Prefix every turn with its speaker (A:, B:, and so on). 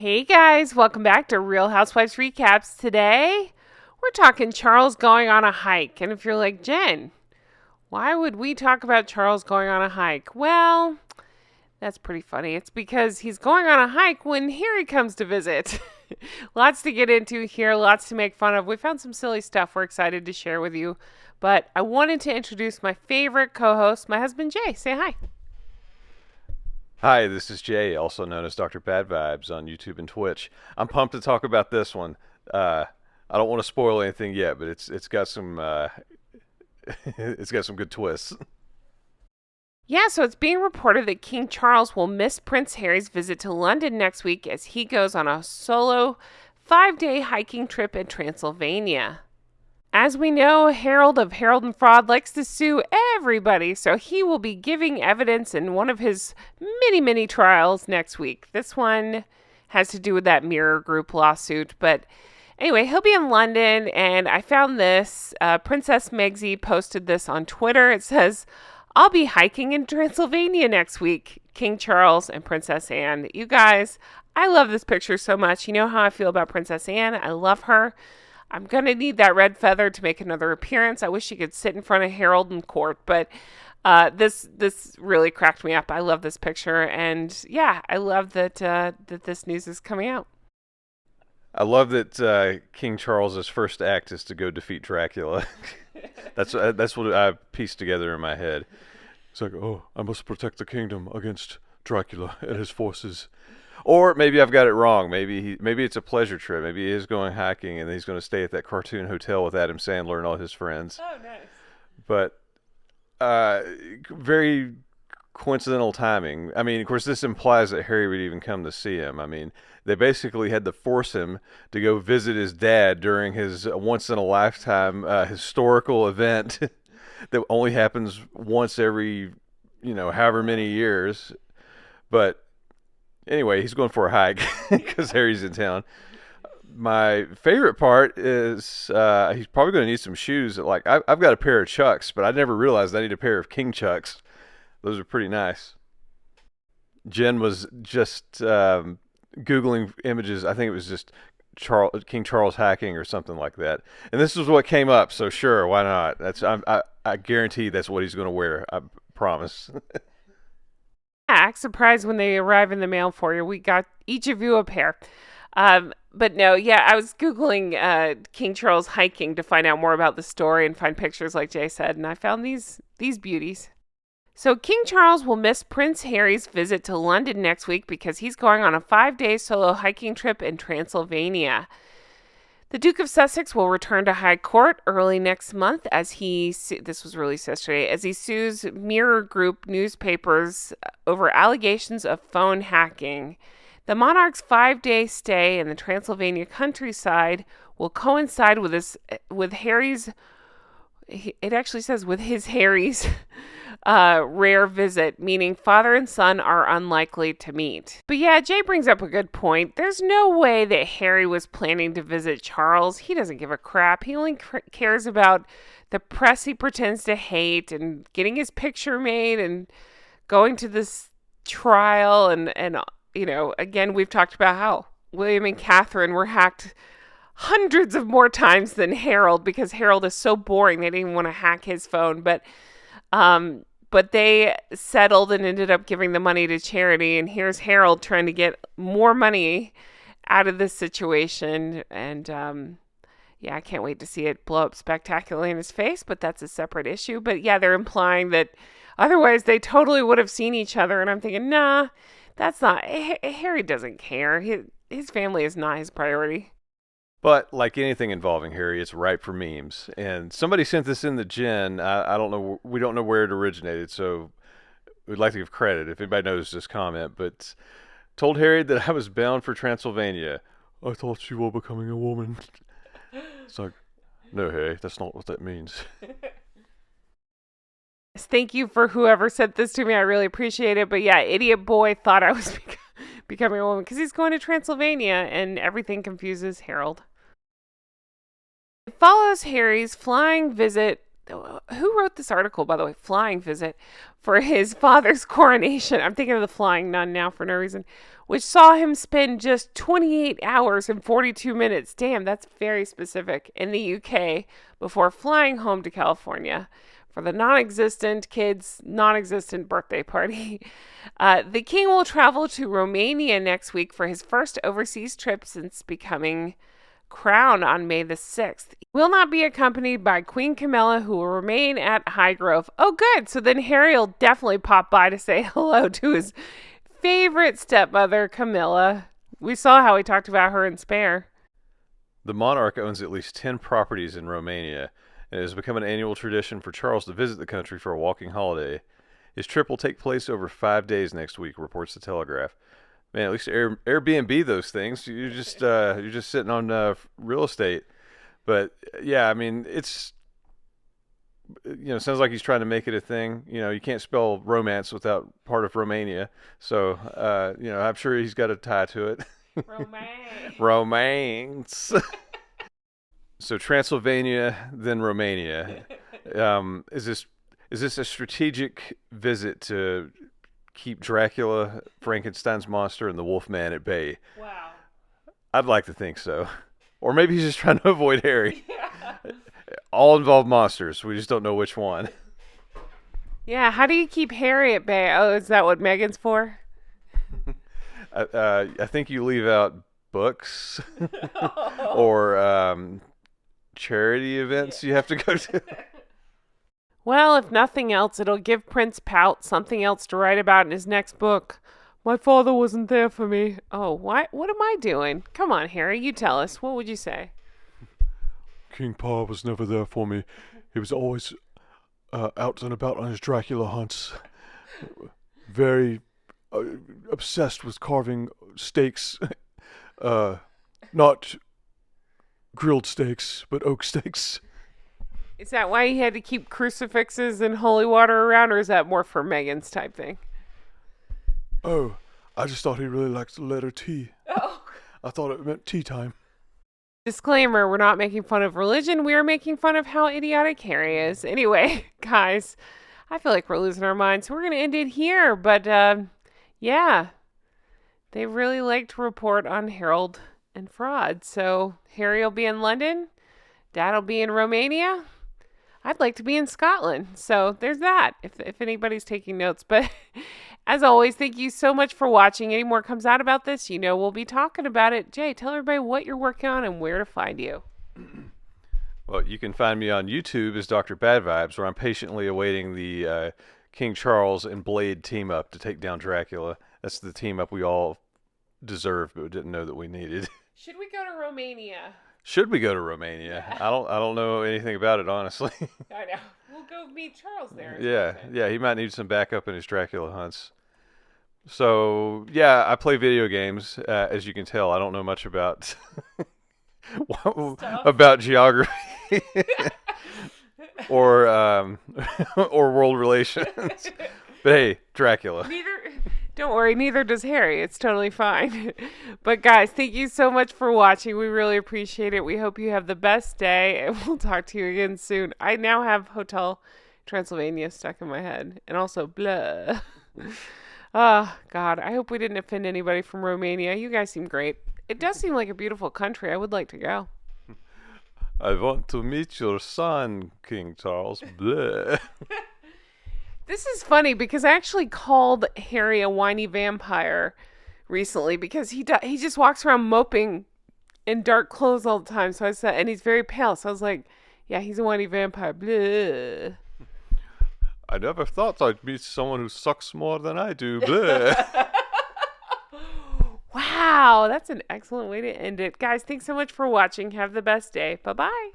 A: Hey guys, welcome back to Real Housewives Recaps. Today, we're talking Charles going on a hike. And if you're like, Jen, why would we talk about Charles going on a hike? Well, that's pretty funny. It's because he's going on a hike when Harry comes to visit. Lots to get into here, lots to make fun of. We found some silly stuff we're excited to share with you. But I wanted to introduce my favorite co-host, my husband Jay. Say hi.
B: Hi, this is Jay, also known as Dr. Bad Vibes on YouTube and Twitch. I'm pumped to talk about this one. I don't want to spoil anything yet, but it's got some it's got some good twists.
A: Yeah, so it's being reported that King Charles will miss Prince Harry's visit to London next week as he goes on a solo 5-day hiking trip in Transylvania. As we know, Harold of Harold and Fraud likes to sue everybody, so he will be giving evidence in one of his many trials next week. This one has to do with that Mirror Group lawsuit, but anyway, he'll be in London, and I found this. Princess Megzy posted this on Twitter. It says, I'll be hiking in Transylvania next week. King Charles and Princess Anne. You guys, I love this picture so much. You know how I feel about Princess Anne. I love her. I'm going to need that red feather to make another appearance. I wish she could sit in front of Harold in court, but this really cracked me up. I love this picture, and yeah, I love that this news is coming out.
B: I love that King Charles's first act is to go defeat Dracula. That's what I pieced together in my head. It's like, oh, I must protect the kingdom against Dracula and his forces. Or maybe I've got it wrong. Maybe it's a pleasure trip. Maybe he is going hiking and he's going to stay at that cartoon hotel with Adam Sandler and all his friends.
A: Oh, nice.
B: But very coincidental timing. I mean, of course, this implies that Harry would even come to see him. I mean, they basically had to force him to go visit his dad during his once-in-a-lifetime historical event that only happens once every, however many years. But anyway, he's going for a hike because Harry's in town. My favorite part is he's probably going to need some shoes. Like I've got a pair of Chucks, but I never realized I need a pair of King Chucks. Those are pretty nice. Jen was just Googling images. I think it was just King Charles hacking or something like that. And this is what came up. So sure, why not? I guarantee that's what he's going to wear. I promise.
A: Act surprised when they arrive in the mail for you. We got each of you a pair. But no, yeah, I was Googling King Charles hiking to find out more about the story and find pictures like Jay said, and I found these beauties. So King Charles will miss Prince Harry's visit to London next week because he's going on a 5-day solo hiking trip in Transylvania. The Duke of Sussex will return to High Court early next month as this was released yesterday, as he sues Mirror Group newspapers over allegations of phone hacking. The monarch's 5-day stay in the Transylvania countryside will coincide with Harry's, it actually says with his Harry's rare visit, meaning father and son are unlikely to meet. But yeah, Jay brings up a good point. There's no way that Harry was planning to visit Charles. He doesn't give a crap. He only cares about the press he pretends to hate and getting his picture made and going to this trial. And again, we've talked about how William and Catherine were hacked hundreds of more times than Harold because Harold is so boring they didn't even want to hack his phone. But they settled and ended up giving the money to charity. And here's Harold trying to get more money out of this situation. And yeah, I can't wait to see it blow up spectacularly in his face, but that's a separate issue. But yeah, they're implying that otherwise they totally would have seen each other. And I'm thinking, nah, that's not, Harry doesn't care. His family is not his priority.
B: But like anything involving Harry, it's ripe for memes. And somebody sent this in to Jen. I don't know. We don't know where it originated, so we'd like to give credit if anybody knows this comment. But told Harry that I was bound for Transylvania. I thought you were becoming a woman. It's like, no, Harry, that's not what that means.
A: Thank you for whoever sent this to me. I really appreciate it. But yeah, idiot boy thought I was becoming a woman because he's going to Transylvania and everything confuses Harold. It follows Harry's flying visit who wrote this article, by the way? Flying visit for his father's coronation. I'm thinking of the Flying Nun now for no reason, which saw him spend just 28 hours and 42 minutes. Damn, that's very specific in the UK before flying home to California for the non-existent kid's non-existent birthday party. The king will travel to Romania next week for his first overseas trip since becoming crowned on May the 6th. He will not be accompanied by Queen Camilla, who will remain at Highgrove. Oh, good. So then Harry will definitely pop by to say hello to his favorite stepmother, Camilla. We saw how he talked about her in Spare.
B: The monarch owns at least 10 properties in Romania, and it has become an annual tradition for Charles to visit the country for a walking holiday. His trip will take place over 5 days next week, reports the Telegraph. Man, at least Airbnb those things. You're just sitting on real estate. But yeah, I mean, sounds like he's trying to make it a thing. You can't spell romance without part of Romania. So I'm sure he's got a tie to it.
A: Romance.
B: Romance. So Transylvania, then Romania. Is this a strategic visit to keep Dracula, Frankenstein's monster, and the Wolfman at bay?
A: Wow.
B: I'd like to think so. Or maybe he's just trying to avoid Harry. Yeah. All involve monsters. We just don't know which one.
A: Yeah, how do you keep Harry at bay? Oh, is that what Meghan's for?
B: I think you leave out books or charity events you have to go to.
A: Well, if nothing else, it'll give Prince Pout something else to write about in his next book. My father wasn't there for me. Oh, what am I doing? Come on, Harry, you tell us. What would you say?
C: King Pa was never there for me. He was always out and about on his Dracula hunts. Very obsessed with carving steaks. Not grilled steaks, but oak steaks.
A: Is that why he had to keep crucifixes and holy water around, or is that more for Meghan's type thing?
C: Oh, I just thought he really liked the letter T.
A: Oh.
C: I thought it meant tea time.
A: Disclaimer, we're not making fun of religion. We are making fun of how idiotic Harry is. Anyway, guys, I feel like we're losing our minds. So we're going to end it here. But, yeah, they really like to report on Harold and fraud. So Harry will be in London. Dad will be in Romania. I'd like to be in Scotland. So there's that, if anybody's taking notes. But as always, thank you so much for watching. Any more comes out about this, we'll be talking about it. Jay, tell everybody what you're working on and where to find you.
B: Well, you can find me on YouTube as Dr. Bad Vibes, where I'm patiently awaiting the King Charles and Blade team up to take down Dracula. That's the team up we all deserve, but didn't know that we needed.
A: Should we go to Romania?
B: Should we go to Romania?
A: Yeah.
B: I don't know anything about it, honestly.
A: I know. We'll go meet Charles there.
B: Yeah, he might need some backup in his Dracula hunts. So, yeah, I play video games, as you can tell. I don't know much about about geography or or world relations. But hey, Dracula.
A: Don't worry, neither does Harry. It's totally fine. But guys, thank you so much for watching. We really appreciate it. We hope you have the best day, and we'll talk to you again soon. I now have Hotel Transylvania stuck in my head, and also blah. Oh, God, I hope we didn't offend anybody from Romania. You guys seem great. It does seem like a beautiful country. I would like to go.
B: I want to meet your son, King Charles. Blah.
A: This is funny because I actually called Harry a whiny vampire recently because he just walks around moping in dark clothes all the time. So I said, and he's very pale. So I was like, yeah, he's a whiny vampire. Blah.
B: I never thought I'd meet someone who sucks more than I do. Blah.
A: Wow, that's an excellent way to end it. Guys, thanks so much for watching. Have the best day. Bye-bye.